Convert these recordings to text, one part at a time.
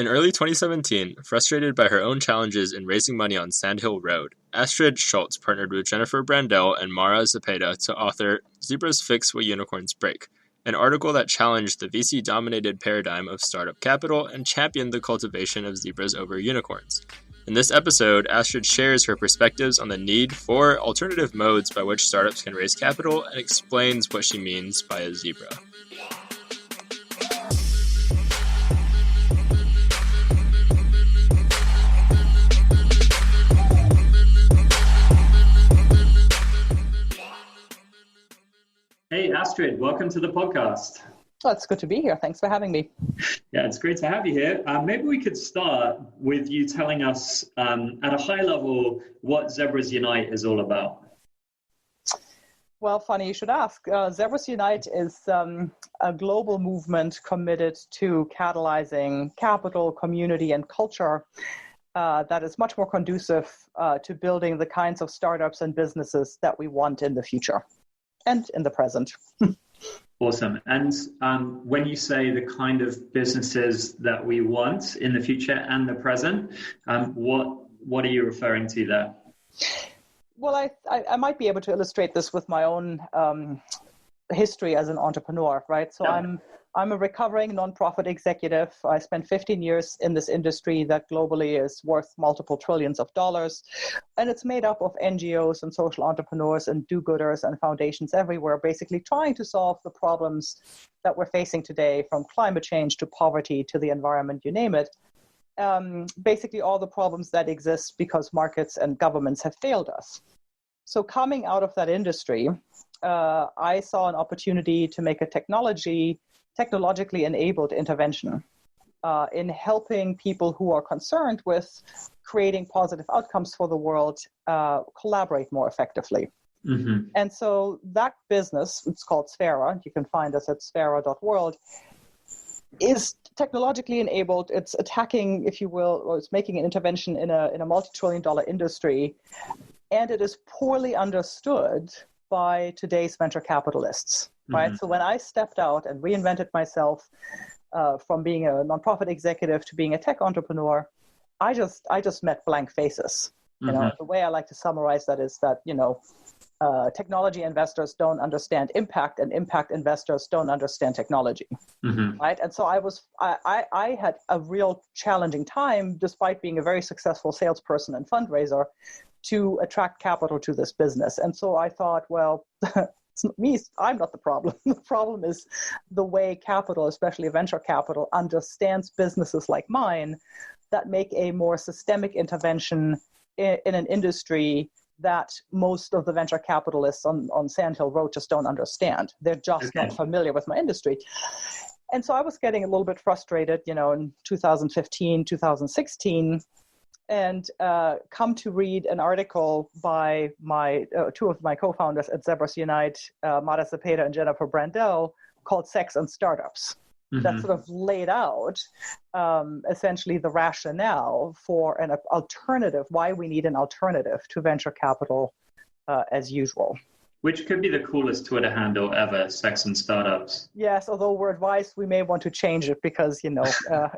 In early 2017, frustrated by her own challenges in raising money on Sandhill Road, Astrid Scholz partnered with Jennifer Brandel and Mara Zepeda to author Zebras Fix What Unicorns Break, an article that challenged the VC-dominated paradigm of startup capital and championed the cultivation of zebras over unicorns. In this episode, Astrid shares her perspectives on the need for alternative modes by which startups can raise capital and explains what she means by a zebra. Hey, Astrid, welcome to the podcast. Well, it's good to be here. Thanks for having me. Yeah, it's great to have you here. Maybe we could start with you telling us at a high level what Zebras Unite is all about. Well, funny you should ask. Zebras Unite is a global movement committed to catalyzing capital, community, and culture that is much more conducive to building the kinds of startups and businesses that we want in the future. And in the present. Awesome. And when you say the kind of businesses that we want in the future and the present, what are you referring to there? Well, I might be able to illustrate this with my own history as an entrepreneur, right? So yeah. I'm a recovering nonprofit executive. I spent 15 years in this industry that globally is worth multiple trillions of dollars. And it's made up of NGOs and social entrepreneurs and do-gooders and foundations everywhere, basically trying to solve the problems that we're facing today, from climate change to poverty to the environment, you name it. Basically all the problems that exist because markets and governments have failed us. So coming out of that industry, I saw an opportunity to make a technologically enabled intervention in helping people who are concerned with creating positive outcomes for the world collaborate more effectively. Mm-hmm. And so that business, it's called Sphera, you can find us at sphera.world, is technologically enabled. It's attacking, if you will, or it's making an intervention in a multi-trillion-dollar industry, and it is poorly understood by today's venture capitalists, right? Mm-hmm. So when I stepped out and reinvented myself from being a nonprofit executive to being a tech entrepreneur, I just met blank faces. Mm-hmm. You know, the way I like to summarize that is that, technology investors don't understand impact, and impact investors don't understand technology, mm-hmm. right? And so I had a real challenging time, despite being a very successful salesperson and fundraiser, to attract capital to this business. And so I thought, well, it's not me, I'm not the problem. The problem is the way capital, especially venture capital, understands businesses like mine that make a more systemic intervention in an industry that most of the venture capitalists on Sandhill Road just don't understand. They're just not familiar with my industry. And so I was getting a little bit frustrated, in 2015, 2016, and come to read an article by my two of my co-founders at Zebras Unite, Mara Zepeda and Jennifer Brandel, called Sex and Startups. Mm-hmm. That sort of laid out essentially the rationale for an alternative, why we need an alternative to venture capital as usual. Which could be the coolest Twitter handle ever, Sex and Startups. Yes, although we're advised we may want to change it because,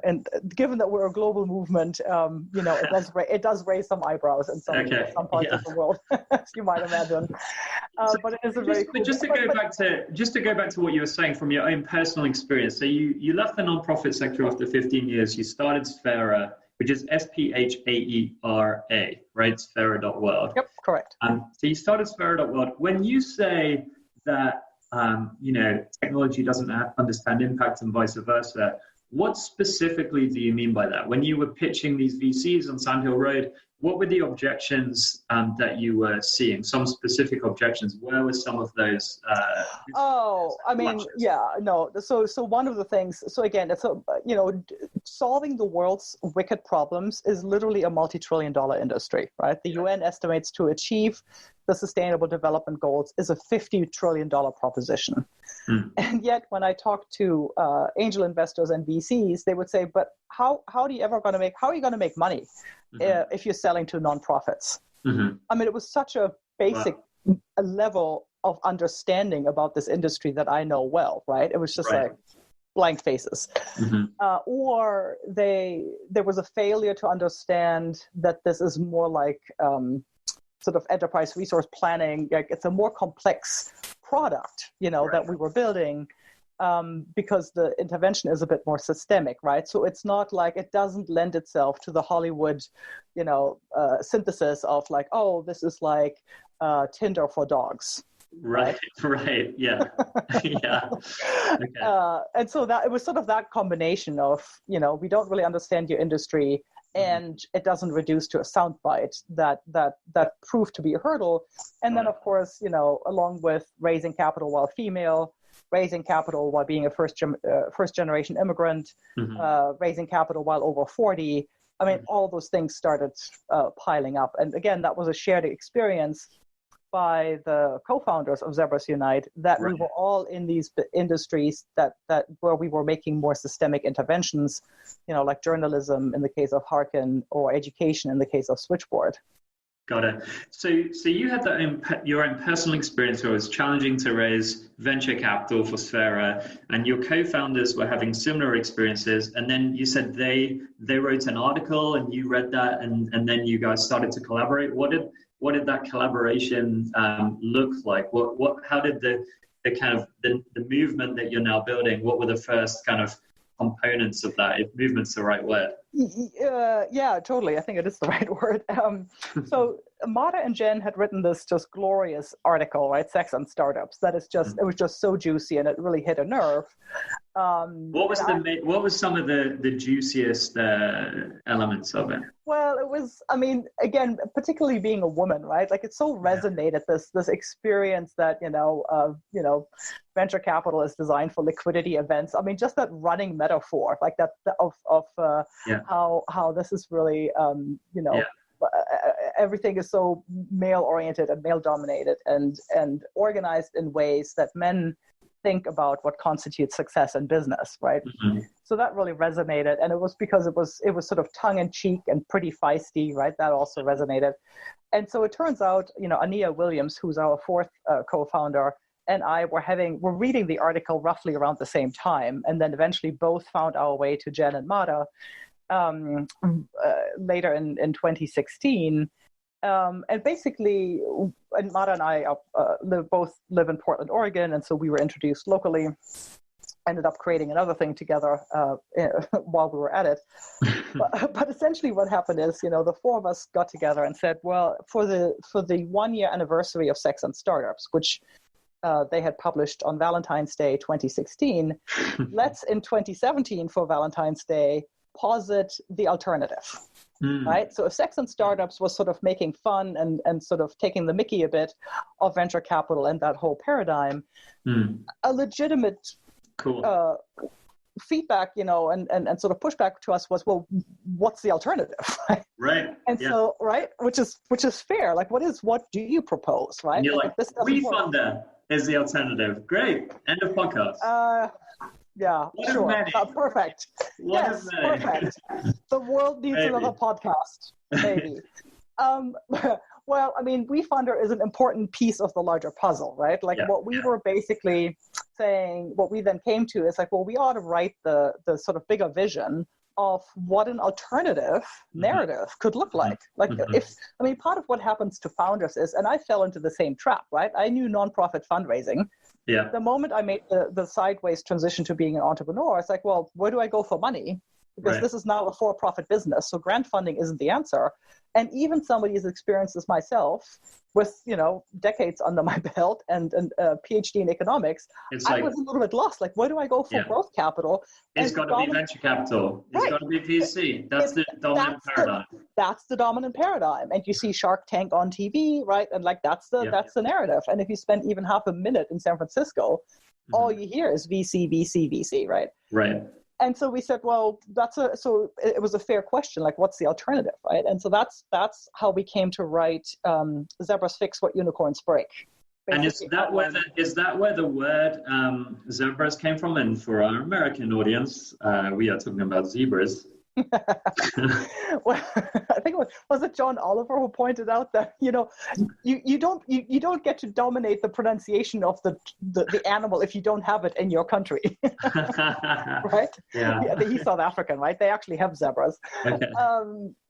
and given that we're a global movement, it does raise some eyebrows in some parts of the world, as you might imagine. But it is a very cool. Just to go back to what you were saying from your own personal experience. So you left the nonprofit sector after 15 years. You started Sphera, which is Sphera, right? Sphera.world. Yep, correct. So you started Sphera.world. When you say that, technology doesn't understand impact and vice versa, what specifically do you mean by that? When you were pitching these VCs on Sandhill Road, what were the objections that you were seeing? Some specific objections. Where were some of those? So one of the things. So again, it's solving the world's wicked problems is literally a multi-trillion-dollar industry, right? The UN estimates to achieve the Sustainable Development Goals is a $50 trillion proposition. And yet, when I talk to angel investors and VCs, they would say, "But how are you going to make money if you're selling to nonprofits?" Mm-hmm. I mean, it was such a basic level of understanding about this industry that I know well, right? It was just like, blank faces. Or there was a failure to understand that this is more like sort of enterprise resource planning. Like it's a more complex product, that we were building, because the intervention is a bit more systemic, right? So it's not like, it doesn't lend itself to the Hollywood, synthesis of like, oh, this is like Tinder for dogs. Right. Yeah. Yeah. Okay. And so that it was sort of that combination of, we don't really understand your industry, and it doesn't reduce to a soundbite that proved to be a hurdle. And then, of course, along with raising capital while female, raising capital while being a first generation immigrant, raising capital while over 40. I mean, all those things started piling up. And again, that was a shared experience by the co-founders of Zebras Unite, that we were all in these industries that where we were making more systemic interventions, like journalism in the case of Harkin, or education in the case of Switchboard. Got it. So you had your own personal experience where it was challenging to raise venture capital for Sphera, and your co-founders were having similar experiences. And then you said they wrote an article, and you read that, and then you guys started to collaborate. What did that collaboration look like? How did the kind of the movement that you're now building? What were the first kind of components of that, if movement's the right word? Yeah, totally. I think it is the right word. So Mara and Jen had written this just glorious article, right? Sex and Startups. That is just, it was just so juicy, and it really hit a nerve. What was some of the juiciest elements of it? Well, it was, I mean, again, particularly being a woman, right? Like it so resonated, this experience that, venture capital is designed for liquidity events. I mean, just that running metaphor, like that of how this is really, everything is so male oriented and male dominated and organized in ways that men think about what constitutes success in business, right? So that really resonated, and it was because it was sort of tongue in cheek and pretty feisty, right? That also resonated. And so it turns out, Ania Williams, who's our fourth co-founder, and I were reading the article roughly around the same time, and then eventually both found our way to Jen and Mara later in 2016. And basically, and Mara and I both live in Portland, Oregon, and so we were introduced locally. Ended up creating another thing together while we were at it. But essentially what happened is, the four of us got together and said, well, for the 1 year anniversary of Sex and Startups, which they had published on Valentine's Day 2016, let's in 2017 for Valentine's Day posit the alternative. Right? So if Sex and Startups was sort of making fun and sort of taking the mickey a bit of venture capital and that whole paradigm, a legitimate feedback, and sort of pushback to us was, well, what's the alternative? Right. And so, right, which is fair. Like, what do you propose, right? And you're like this Wefunder is the alternative. Great. End of podcast. Yeah, sure. Perfect. Yes, perfect. The world needs another podcast, maybe. Well, I mean, Wefunder is an important piece of the larger puzzle, right? Like what we were basically saying, what we then came to is like, well, we ought to write the sort of bigger vision of what an alternative narrative could look like. Like part of what happens to founders is, and I fell into the same trap, right? I knew nonprofit fundraising. Yeah. The moment I made the sideways transition to being an entrepreneur, it's like, well, where do I go for money? Because this is now a for-profit business, so grant funding isn't the answer. And even somebody as experienced as myself, with decades under my belt and a PhD in economics, I was a little bit lost. Like, where do I go for growth capital? It's got to be venture capital. It's got to be VC. That's the dominant paradigm. That's the dominant paradigm. And you see Shark Tank on TV, right? And like that's the narrative. And if you spend even half a minute in San Francisco, all you hear is VC, VC, VC, right? Right. And so we said, well, so it was a fair question, like what's the alternative, right? And so that's how we came to write Zebras Fix What Unicorns Break. And is that where the word zebras came from? And for our American audience, we are talking about zebras. Well, I think was it John Oliver who pointed out that you don't get to dominate the pronunciation of the animal if you don't have it in your country, right? Yeah. He's South African, right? They actually have zebras. Okay.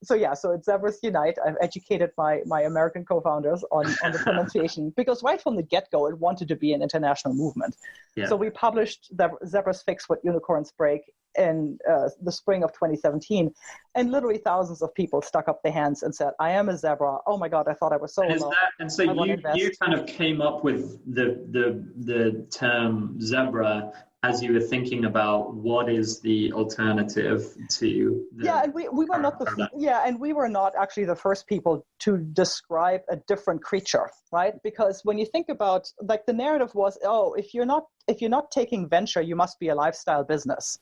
So it's Zebras Unite. I've educated my American co-founders on the pronunciation because right from the get-go it wanted to be an international movement. Yeah. So we published Zebras Fix What Unicorns Break in the spring of 2017, and literally thousands of people stuck up their hands and said, I am a zebra. Oh my God, I thought I was so alone. And so you kind of came up with the term zebra as you were thinking about what is the alternative to and we were not actually the first people to describe a different creature, right? Because when you think about, like, the narrative was, if you're not taking venture, you must be a lifestyle business.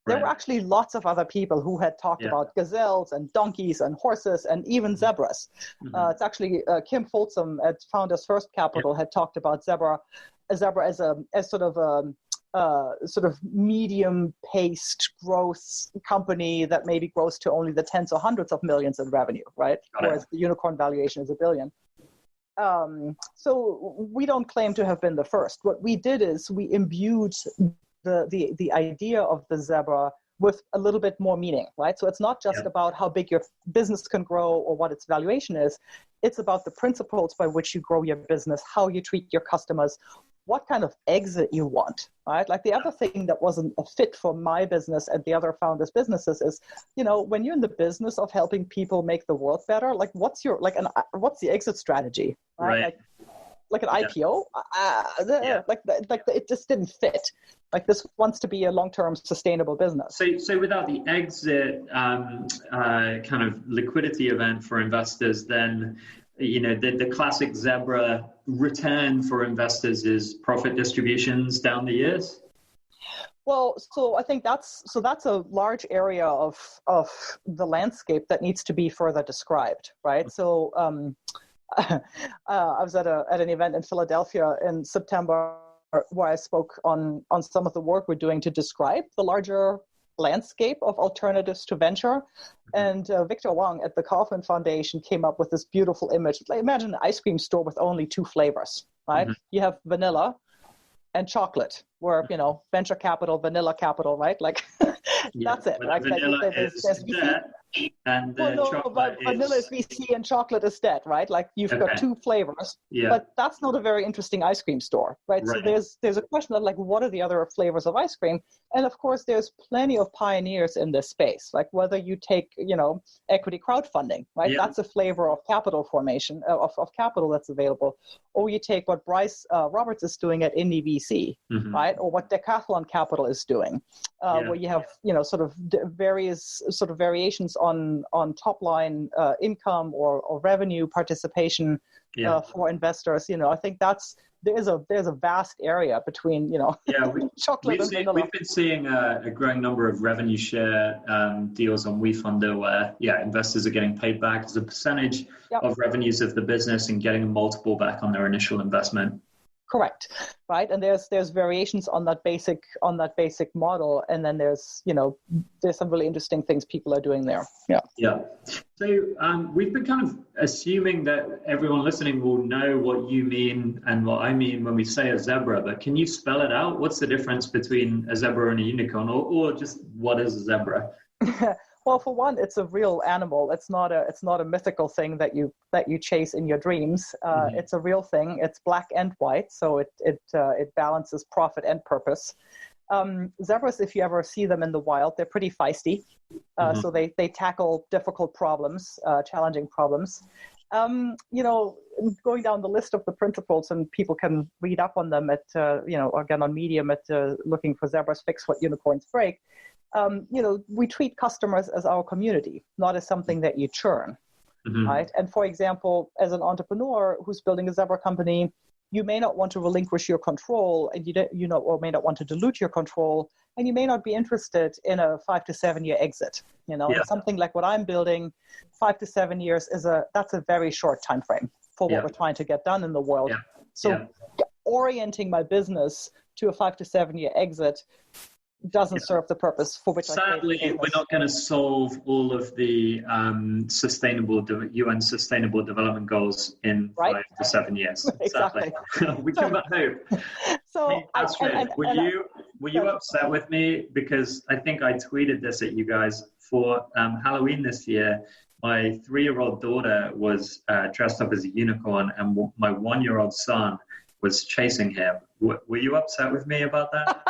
There were actually lots of other people who had talked about gazelles and donkeys and horses and even zebras. Mm-hmm. It's actually Kim Folsom at Founders First Capital had talked about zebra as sort of medium-paced growth company that maybe grows to only the tens or hundreds of millions in revenue, right? Whereas the unicorn valuation is $1 billion. So we don't claim to have been the first. What we did is we imbued the idea of the zebra with a little bit more meaning, right? So it's not just about how big your business can grow or what its valuation is. It's about the principles by which you grow your business, how you treat your customers, what kind of exit you want, right? Like, the other thing that wasn't a fit for my business and the other founders' businesses is, when you're in the business of helping people make the world better, like, what's the exit strategy, right? Like an IPO, it just didn't fit. Like, this wants to be a long-term sustainable business. So without the exit kind of liquidity event for investors, then the classic zebra return for investors is profit distributions down the years. Well, so I think that's a large area of the landscape that needs to be further described, right? So I was at an event in Philadelphia in September where I spoke on some of the work we're doing to describe the larger landscape of alternatives to venture. And Victor Wang at the Kaufman Foundation came up with this beautiful image. Like, imagine an ice cream store with only two flavors, right? Mm-hmm. You have vanilla and chocolate, where, venture capital, vanilla capital, right? Like, that's it, right? Vanilla is debt, and vanilla is VC and chocolate is debt, right? Like, you've got two flavors, but that's not a very interesting ice cream store, right? So there's a question of, like, what are the other flavors of ice cream? And of course, there's plenty of pioneers in this space, like whether you take, equity crowdfunding, right? That's a flavor of capital formation, of capital that's available. Or you take what Bryce Roberts is doing at Indie VC, mm-hmm. right? Or what Decathlon Capital is doing, where you have, sort of various sort of variations on top line income or revenue participation for investors. I think there's a vast area between chocolate and vanilla. We've been seeing a growing number of revenue share deals on Wefunder where investors are getting paid back as a percentage of revenues of the business and getting a multiple back on their initial investment. Correct, right? And there's variations on that basic model, and then there's some really interesting things people are doing there. Yeah. So we've been kind of assuming that everyone listening will know what you mean and what I mean when we say a zebra, but can you spell it out? What's the difference between a zebra and a unicorn, or just what is a zebra? Well, for one, it's a real animal. It's not a mythical thing that you chase in your dreams. Mm-hmm. It's a real thing. It's black and white, so it balances profit and purpose. Zebras, if you ever see them in the wild, they're pretty feisty. Mm-hmm. So they tackle difficult problems, challenging problems. Going down the list of the principles, and people can read up on them at again on Medium at looking for Zebras Fix What Unicorns Break. We treat customers as our community, not as something that you churn, mm-hmm. right? And for example, as an entrepreneur who's building a zebra company, you may not want to relinquish your control, and or may not want to dilute your control, and you may not be interested in a 5 to 7 year exit. Something like what I'm building, 5 to 7 years that's a very short time frame for what we're trying to get done in the world. So orienting my business to a 5 to 7 year exit doesn't serve the purpose for which sadly we're not going to solve all of the UN Sustainable Development Goals in 5 to 7 years. Exactly. We can but hope. So, hey, Astrid, were you upset with me because I think I tweeted this at you guys for Halloween this year? My 3-year-old daughter was dressed up as a unicorn, and my 1-year-old son was chasing him. Were you upset with me about that?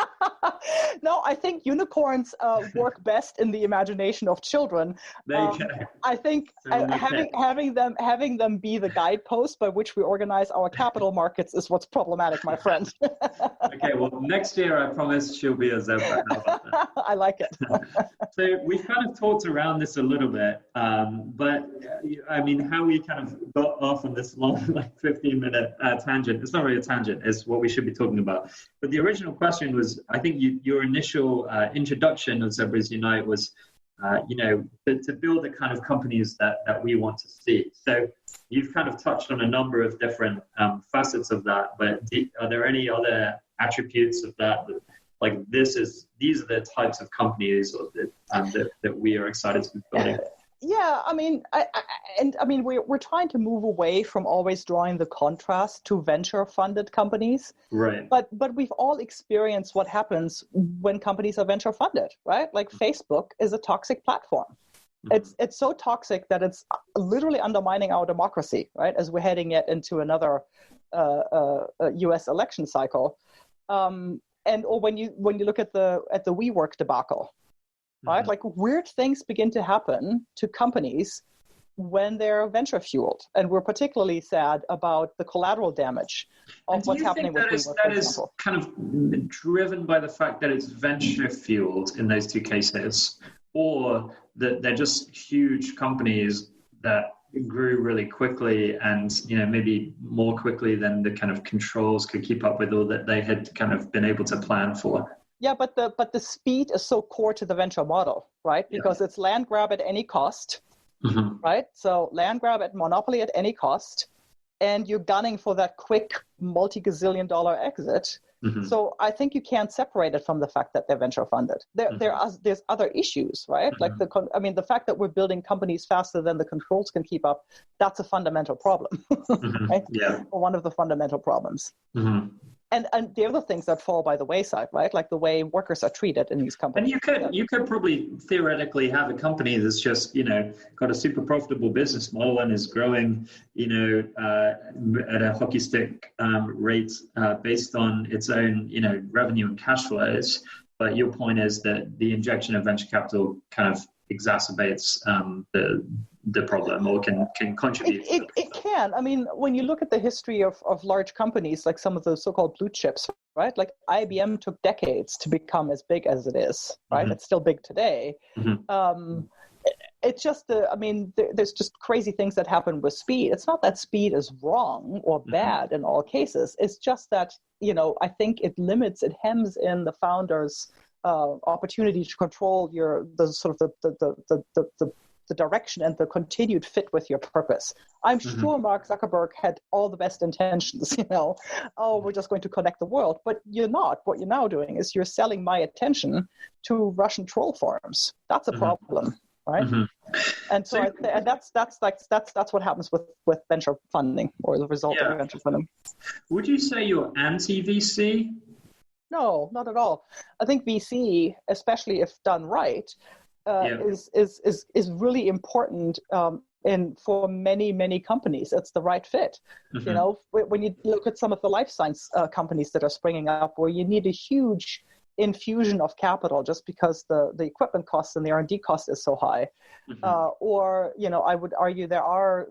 No, I think unicorns work best in the imagination of children. There you go. I think having them be the guidepost by which we organize our capital markets is what's problematic, my friend. Okay, well, next year I promise she'll be a zebra. How about that? I like it. So we've kind of talked around this a little bit, but I mean, how we kind of got off on this long, like 15-minute tangent. It's not really a tangent. It's what we should be talking about. But the original question was, I think your initial introduction of Zebras Unite was, to build the kind of companies that we want to see. So you've kind of touched on a number of different facets of that, but are there any other attributes of that like these are the types of companies that we are excited to be building? Yeah, I mean, we're trying to move away from always drawing the contrast to venture-funded companies. Right. But we've all experienced what happens when companies are venture-funded, right? Like Facebook is a toxic platform. Mm-hmm. It's so toxic that it's literally undermining our democracy, right? As we're heading yet into another U.S. election cycle, or when you look at the WeWork debacle. Right? Like weird things begin to happen to companies when they're venture fueled. And we're particularly sad about the collateral damage of what's happening with WeWork. That is kind of driven by the fact that it's venture fueled in those two cases, or that they're just huge companies that grew really quickly and, maybe more quickly than the kind of controls could keep up with, or that they had kind of been able to plan for. Yeah, but the speed is so core to the venture model, right? Because it's land grab at any cost, right? So land grab at monopoly at any cost, and you're gunning for that quick multi-gazillion-dollar exit. Mm-hmm. So I think you can't separate it from the fact that they're venture funded. There's other issues, right? Mm-hmm. Like the fact that we're building companies faster than the controls can keep up. That's a fundamental problem, right? Yeah, or one of the fundamental problems. Mm-hmm. And the other things that fall by the wayside, right? Like the way workers are treated in these companies. And you could probably theoretically have a company that's just, got a super profitable business model and is growing, at a hockey stick rate based on its own, revenue and cash flows. But your point is that the injection of venture capital kind of exacerbates the problem, or can contribute. It can. I mean, when you look at the history of large companies, like some of those so-called blue chips, right? Like IBM took decades to become as big as it is, right? Mm-hmm. It's still big today. Mm-hmm. It's just, there's just crazy things that happen with speed. It's not that speed is wrong or bad in all cases. It's just that, I think it hems in the founder's opportunity to control the direction and the continued fit with your purpose. I'm sure Mark Zuckerberg had all the best intentions, we're just going to connect the world, but you're not. What you're now doing is you're selling my attention to Russian troll farms. That's a problem, right? Mm-hmm. And so that's what happens with venture funding, or the result of venture funding. Would you say you're anti-VC? No, not at all. I think VC, especially if done right, is really important for many companies. It's the right fit. Mm-hmm. When you look at some of the life science companies that are springing up, where you need a huge infusion of capital just because the equipment costs and the R&D cost is so high, or I would argue there are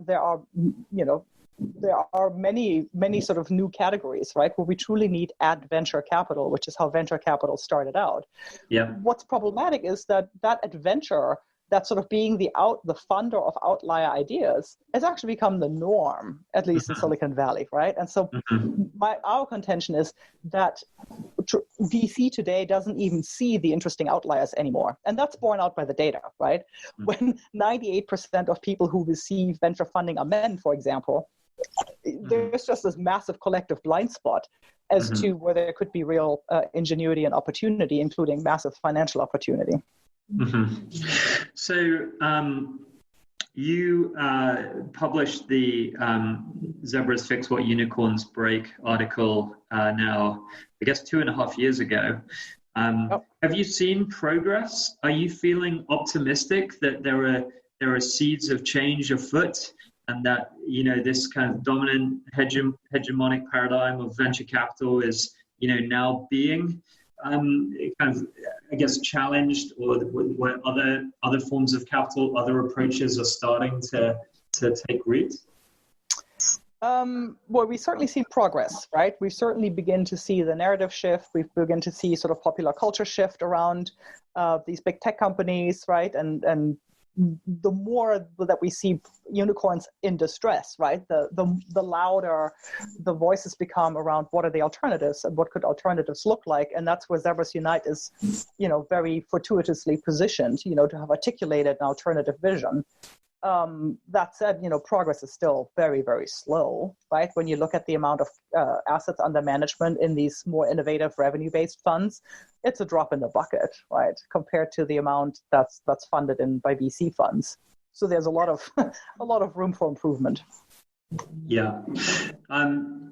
many sort of new categories, right, where we truly need adventure capital, which is how venture capital started out. Yeah. What's problematic is that adventure, that sort of being the funder of outlier ideas, has actually become the norm, at least in Silicon Valley, right? And so our contention is that VC today doesn't even see the interesting outliers anymore. And that's borne out by the data, right? When 98% of people who receive venture funding are men, for example, there's just this massive collective blind spot as to where there could be real ingenuity and opportunity, including massive financial opportunity. So you published the Zebras Fix What Unicorns Break article now, I guess, 2.5 years ago. Have you seen progress? Are you feeling optimistic that there are seeds of change afoot, and that, you know, this kind of dominant hegemonic paradigm of venture capital is, you know, now being kind of, I guess, challenged, or where other forms of capital, other approaches are starting to take root? Well, we certainly see progress, right? We certainly begin to see the narrative shift. We begin to see sort of popular culture shift around these big tech companies, right? And the more that we see unicorns in distress, right, the louder the voices become around what are the alternatives and what could alternatives look like. And that's where Zebras Unite is, you know, very fortuitously positioned, you know, to have articulated an alternative vision. That said, you know, progress is still very, very slow, right? When you look at the amount of assets under management in these more innovative revenue-based funds, it's a drop in the bucket, right, compared to the amount that's funded by VC funds. So there's a lot of room for improvement. Yeah.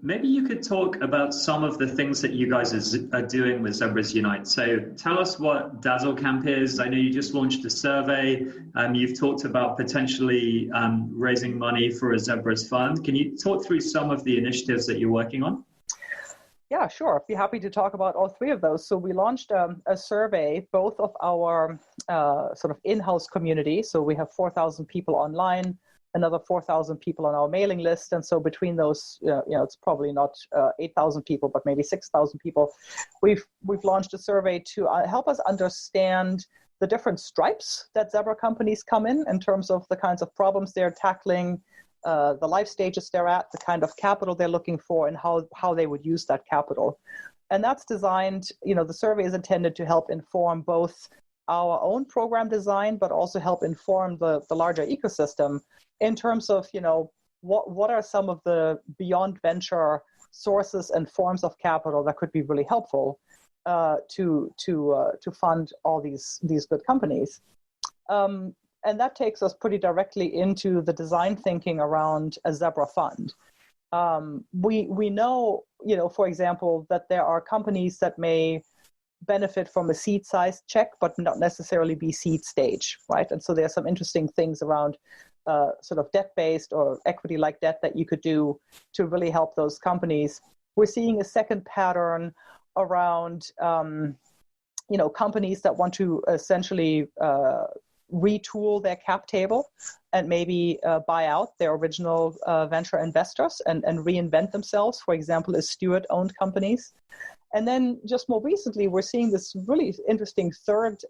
Maybe you could talk about some of the things that you guys are doing with Zebras Unite. So tell us what Dazzle Camp is. I know you just launched a survey. You've talked about potentially raising money for a Zebras fund. Can you talk through some of the initiatives that you're working on? Yeah, sure. I'd be happy to talk about all three of those. So we launched a survey, both of our sort of in-house community. So we have 4,000 people online, another 4,000 people on our mailing list. And so between those, you know, it's probably not 8,000 people, but maybe 6,000 people. We've launched a survey to help us understand the different stripes that Zebra companies come in terms of the kinds of problems they're tackling, the life stages they're at, the kind of capital they're looking for, and how they would use that capital. And that's designed, you know, the survey is intended to help inform both our own program design, but also help inform the larger ecosystem in terms of, you know, what are some of the beyond venture sources and forms of capital that could be really helpful to fund all these good companies. And that takes us pretty directly into the design thinking around a Zebra fund. We know, you know, for example, that there are companies that may benefit from a seed-sized check, but not necessarily be seed stage, right? And so there are some interesting things around sort of debt-based or equity-like debt that you could do to really help those companies. We're seeing a second pattern around, you know, companies that want to essentially retool their cap table and maybe buy out their original venture investors and reinvent themselves, for example, as steward-owned companies. And then just more recently, we're seeing this really interesting third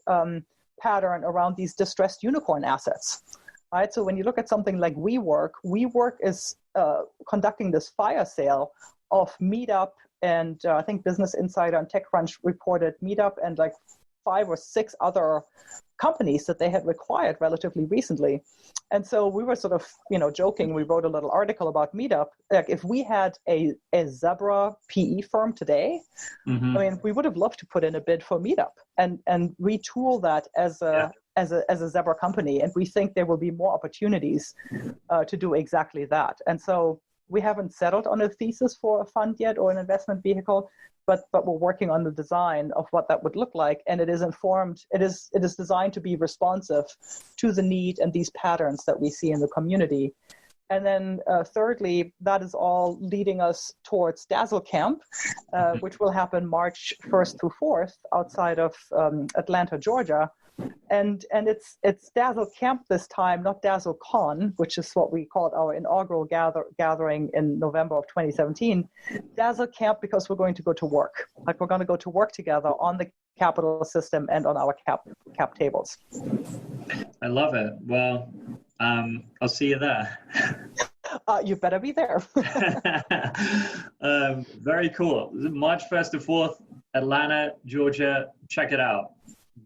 pattern around these distressed unicorn assets. Right? So when you look at something like WeWork is conducting this fire sale of Meetup, and I think Business Insider and TechCrunch reported Meetup and like 5 or 6 other companies that they had acquired relatively recently. And so we were sort of, you know, joking. We wrote a little article about Meetup. Like, if we had a Zebra PE firm today, I mean, we would have loved to put in a bid for Meetup and retool that as a Zebra company. And we think there will be more opportunities to do exactly that. And so we haven't settled on a thesis for a fund yet or an investment vehicle, but we're working on the design of what that would look like. And it is informed, it is designed to be responsive to the need and these patterns that we see in the community. And then thirdly, that is all leading us towards Dazzle Camp, which will happen March 1st through 4th outside of Atlanta, Georgia. And it's Dazzle Camp this time, not Dazzle Con, which is what we called our inaugural gathering in November of 2017. Dazzle Camp because we're going to go to work. Like, we're going to go to work together on the capital system and on our cap tables. I love it. Well, I'll see you there. You better be there. Very cool. March 1st to 4th, Atlanta, Georgia. Check it out.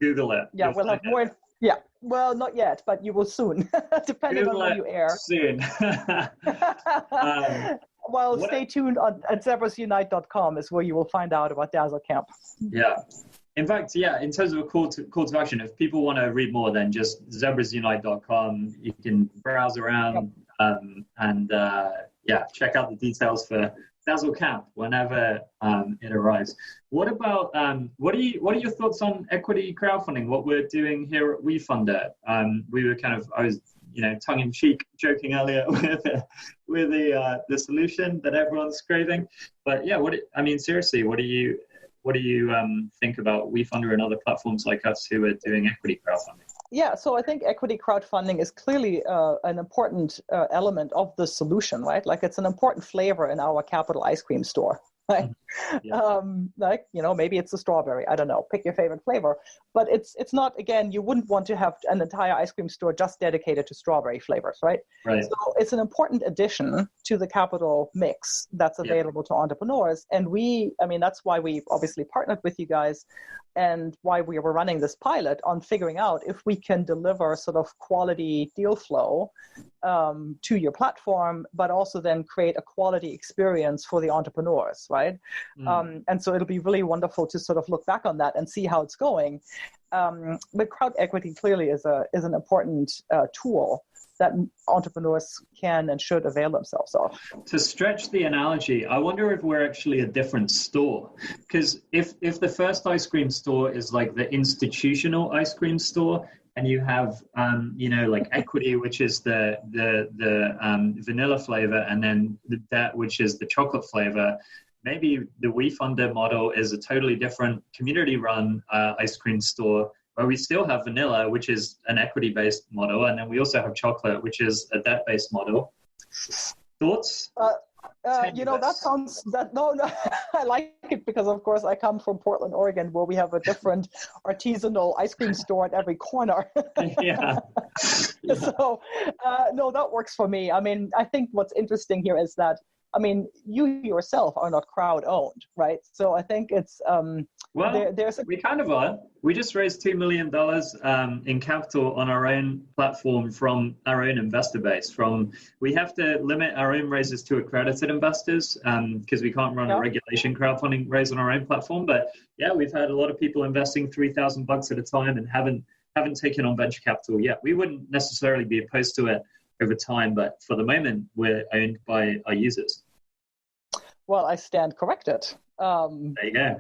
Google it. Yeah, we'll have more. Yeah, Well, not yet, but you will soon, depending on when you air. Soon. Well, stay tuned at zebrasunite.com is where you will find out about Dazzle Camp. Yeah. In fact, yeah, in terms of a call to action, if people want to read more, then just zebrasunite.com. You can browse around and check out the details for Dazzle Camp whenever it arrives. What about what are your thoughts on equity crowdfunding? What we're doing here at Wefunder? I was tongue in cheek joking earlier with the solution that everyone's craving. But yeah, seriously, what do you think about Wefunder and other platforms like us who are doing equity crowdfunding? Yeah, so I think equity crowdfunding is clearly an important element of the solution, right? Like it's an important flavor in our Capital ice cream store, right? Yeah. Maybe it's a strawberry. I don't know. Pick your favorite flavor. But it's not, again, you wouldn't want to have an entire ice cream store just dedicated to strawberry flavors, right? Right. So it's an important addition to the Capital mix that's available to entrepreneurs. And that's why we obviously partnered with you guys and why we were running this pilot on figuring out if we can deliver sort of quality deal flow to your platform, but also then create a quality experience for the entrepreneurs, right? And so it'll be really wonderful to sort of look back on that and see how it's going. But crowd equity clearly is an important tool that entrepreneurs can and should avail themselves of. To stretch the analogy, I wonder if we're actually a different store. Because if the first ice cream store is like the institutional ice cream store, and you have like equity, which is the vanilla flavor, and then the debt, which is the chocolate flavor, maybe the Wefunder model is a totally different community-run ice cream store, where we still have vanilla, which is an equity-based model, and then we also have chocolate, which is a debt-based model. Thoughts? That sounds no. I like it because, of course, I come from Portland, Oregon, where we have a different artisanal ice cream store at every corner. Yeah. So, no, that works for me. I mean, I think what's interesting here is that, you yourself are not crowd owned, right? So I think it's we kind of are. We just raised $2 million in capital on our own platform from our own investor base. We have to limit our own raises to accredited investors because we can't run a regulation crowdfunding raise on our own platform. But yeah, we've had a lot of people investing $3,000 at a time and haven't taken on venture capital yet. We wouldn't necessarily be opposed to it over time, but for the moment, we're owned by our users. Well, I stand corrected. There you go.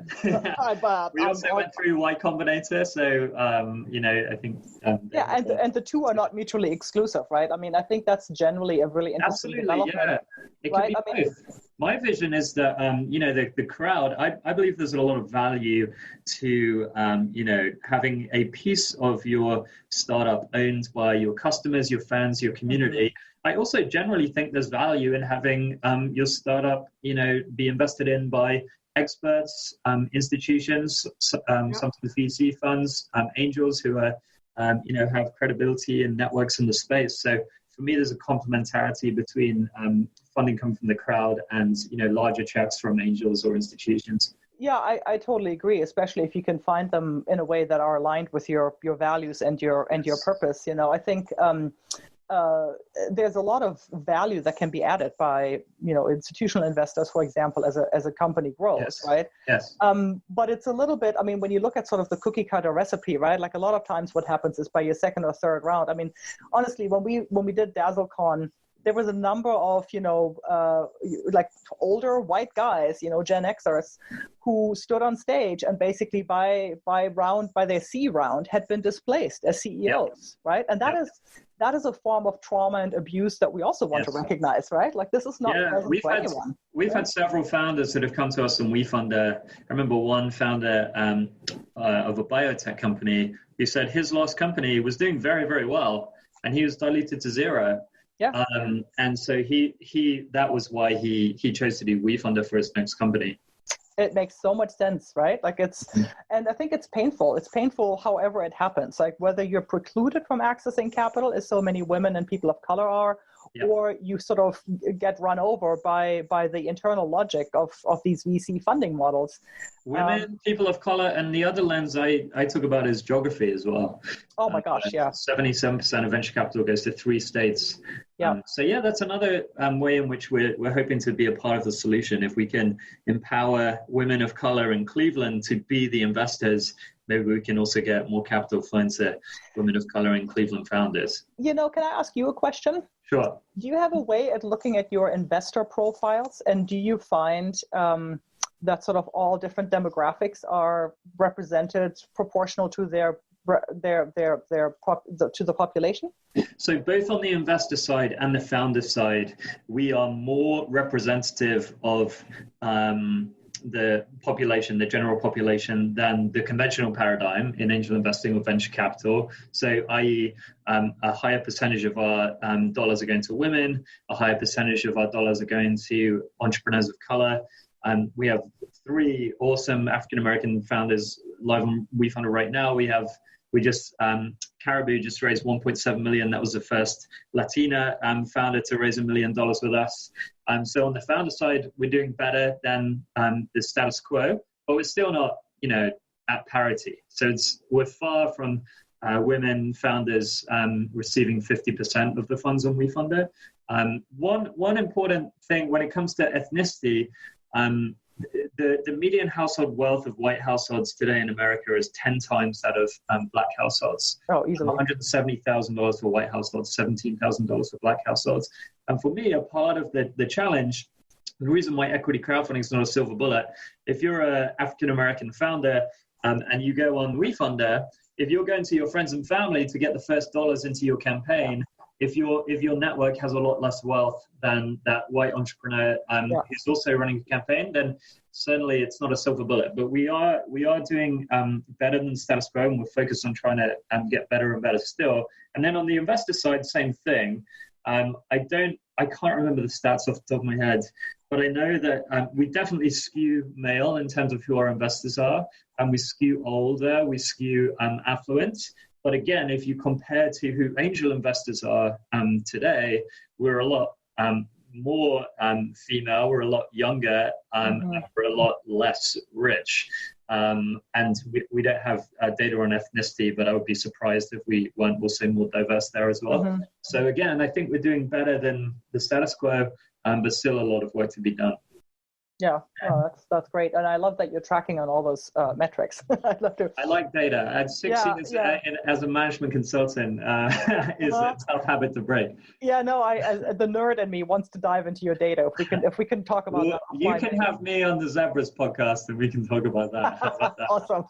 We also went through Y Combinator, so I think. And the two are not mutually exclusive, right? I think that's generally a really interesting development. Yeah. It can be both. My vision is that the crowd. I believe there's a lot of value to having a piece of your startup owned by your customers, your fans, your community. Mm-hmm. I also generally think there's value in having your startup, be invested in by experts, institutions, sometimes VC funds, angels who are, have credibility and networks in the space. So for me, there's a complementarity between funding coming from the crowd and, larger checks from angels or institutions. Yeah, I totally agree, especially if you can find them in a way that are aligned with your values and your purpose. I think there's a lot of value that can be added by, institutional investors, for example, as a company grows, yes. right? Yes. But it's a little bit, when you look at sort of the cookie cutter recipe, right? Like a lot of times what happens is by your second or third round. Honestly, when we did DazzleCon, there was a number of, like older white guys, Gen Xers, who stood on stage and basically by their C round had been displaced as CEOs, right? And that is a form of trauma and abuse that we also want to recognize, right? Like this is not present for anyone. We've had several founders that have come to us in Wefunder. I remember one founder of a biotech company who said his last company was doing very, very well, and he was diluted to zero. Yeah. And so that was why he chose to do Wefunder for his next company. It makes so much sense, right? Like and I think it's painful. It's painful however it happens, like whether you're precluded from accessing capital, as so many women and people of color are, or you sort of get run over by the internal logic of these VC funding models. Women, people of color, and the other lens I talk about is geography as well. Oh my gosh, yeah. 77% of venture capital goes to 3 states. Yeah. So yeah, that's another way in which we're hoping to be a part of the solution. If we can empower women of color in Cleveland to be the investors, maybe we can also get more capital flowing to women of color in Cleveland founders. Can I ask you a question? Sure. Do you have a way at looking at your investor profiles, and do you find that sort of all different demographics are represented proportional to to the population? So both on the investor side and the founder side, we are more representative of the population, the general population, than the conventional paradigm in angel investing or venture capital. So i.e. A higher percentage of our dollars are going to women, a higher percentage of our dollars are going to entrepreneurs of color. We have 3 awesome African-American founders live on Wefunder right now. Caribou just raised $1.7 million. That was the first Latina founder to raise $1 million with us. So on the founder side, we're doing better than the status quo, but we're still not, at parity. So we're far from women founders receiving 50% of the funds on Wefunder. One important thing when it comes to ethnicity, the median household wealth of white households today in America is 10 times that of black households. Oh, easily. $170,000 for white households, $17,000 for black households. And for me, a part of the challenge, the reason why equity crowdfunding is not a silver bullet, if you're an African-American founder and you go on Wefunder, if you're going to your friends and family to get the first dollars into your campaign, if your network has a lot less wealth than that white entrepreneur who's also running a campaign, then certainly it's not a silver bullet. But we are doing better than status quo, and we're focused on trying to get better and better still. And then on the investor side, same thing. I can't remember the stats off the top of my head, but I know that we definitely skew male in terms of who our investors are, and we skew older, we skew affluent. But again, if you compare to who angel investors are today, we're a lot more female, we're a lot younger, and we're a lot less rich. And we don't have data on ethnicity, but I would be surprised if we weren't also more diverse there as well. So again, I think we're doing better than the status quo, but still a lot of work to be done. Yeah, that's great, and I love that you're tracking on all those metrics. I'd love to. I like data. At 16 as a management consultant is a tough habit to break. Yeah, no, the nerd in me wants to dive into your data. If we can talk about that. You can have me on the Zebras podcast, and we can talk about that. How about that? Awesome.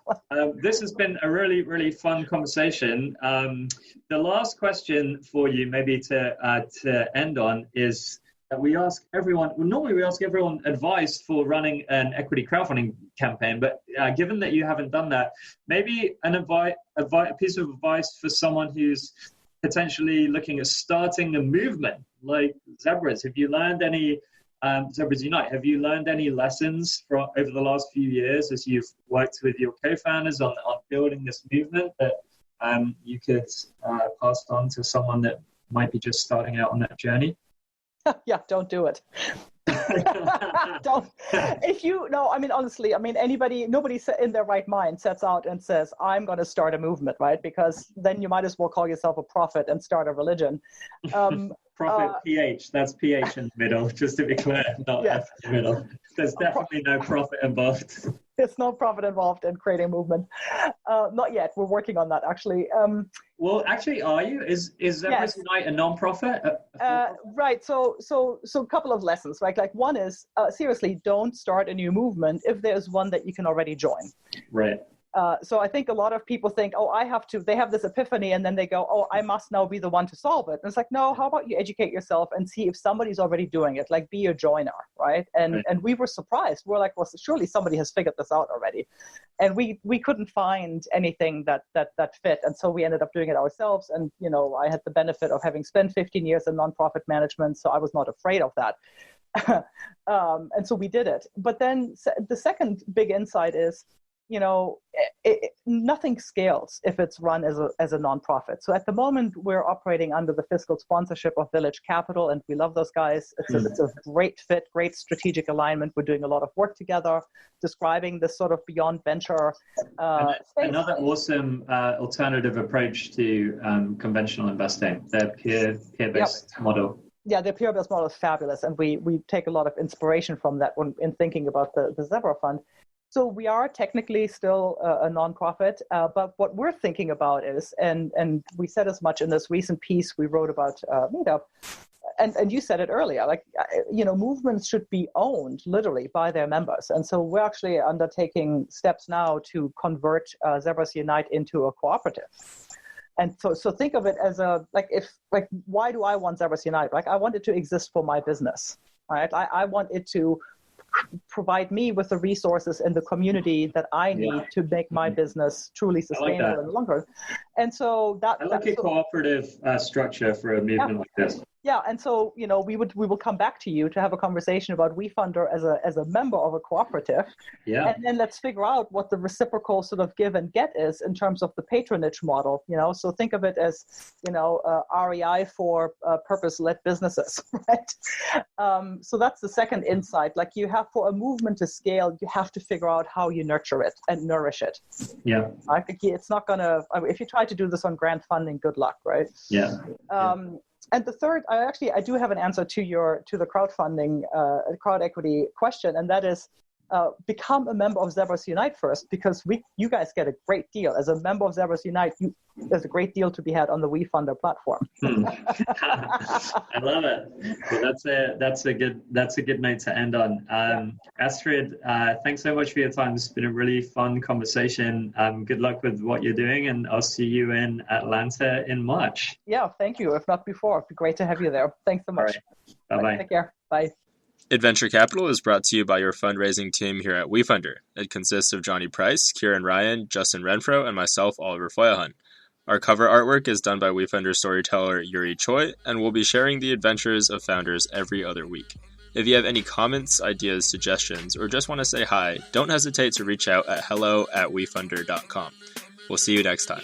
This has been a really, really fun conversation. The last question for you, maybe to end on, is that we ask everyone, normally we ask everyone advice for running an equity crowdfunding campaign, but given that you haven't done that, maybe a piece of advice for someone who's potentially looking at starting a movement like Zebras. Have you learned any, Zebras Unite, have you learned any lessons from over the last few years as you've worked with your co-founders on building this movement that you could pass on to someone that might be just starting out on that journey? Yeah, don't do it. Don't. Honestly, nobody in their right mind sets out and says, I'm going to start a movement, right? Because then you might as well call yourself a prophet and start a religion. Prophet, PH, that's PH in the middle, just to be clear, not F in the middle. There's definitely no profit involved. There's no profit involved in creating a movement. Not yet. We're working on that, actually. Well, actually, are you? Is Zebras Unite a non-profit? Right. So a couple of lessons, right? Like one is, seriously, don't start a new movement if there's one that you can already join. Right. So I think a lot of people think, they have this epiphany, and then they go, I must now be the one to solve it. And it's like, no, how about you educate yourself and see if somebody's already doing it, like be a joiner, right? And we were surprised. We're like, well, surely somebody has figured this out already. And we couldn't find anything that fit. And so we ended up doing it ourselves. And, I had the benefit of having spent 15 years in nonprofit management, so I was not afraid of that. And so we did it. But then the second big insight is, nothing scales if it's run as a nonprofit. So at the moment, we're operating under the fiscal sponsorship of Village Capital, and we love those guys. It's a great fit, great strategic alignment. We're doing a lot of work together, describing this sort of beyond venture space. Another awesome alternative approach to conventional investing, their peer-based model. Yeah, the peer-based model is fabulous, and we take a lot of inspiration from that in thinking about the Zebra Fund. So we are technically still a nonprofit, but what we're thinking about is, and we said as much in this recent piece we wrote about Meetup, and you said it earlier, like, movements should be owned literally by their members. And so we're actually undertaking steps now to convert Zebras Unite into a cooperative. And so think of it as why do I want Zebras Unite? Like, I want it to exist for my business, right? I want it to provide me with the resources and the community that I need to make my business truly sustainable in the long run. And so I like a cooperative structure for a movement like this. Yeah, and so we will come back to you to have a conversation about Wefunder as a member of a cooperative, and then let's figure out what the reciprocal sort of give and get is in terms of the patronage model. So think of it as REI for purpose-led businesses, right? So that's the second insight. Like, you have, for a movement to scale, you have to figure out how you nurture it and nourish it. Yeah, it's not gonna. If you try to do this on grant funding, good luck, right? Yeah. And the third, I do have an answer to the crowdfunding, crowd equity question, and that is become a member of Zebras Unite first, because you guys get a great deal. As a member of Zebras Unite, there's a great deal to be had on the Wefunder platform. I love it. Well, that's a good note to end on. Astrid, thanks so much for your time. It's been a really fun conversation. Good luck with what you're doing, and I'll see you in Atlanta in March. Yeah, thank you. If not before, it'd be great to have you there. Thanks so much. All right. Bye-bye. Take care. Bye. Adventure Capital is brought to you by your fundraising team here at Wefunder. It consists of Johnny Price, Kieran Ryan, Justin Renfro, and myself, Oliver Foyahun. Our cover artwork is done by Wefunder storyteller Yuri Choi, and we'll be sharing the adventures of founders every other week. If you have any comments, ideas, suggestions, or just want to say hi, don't hesitate to reach out at hello@wefunder.com. We'll see you next time.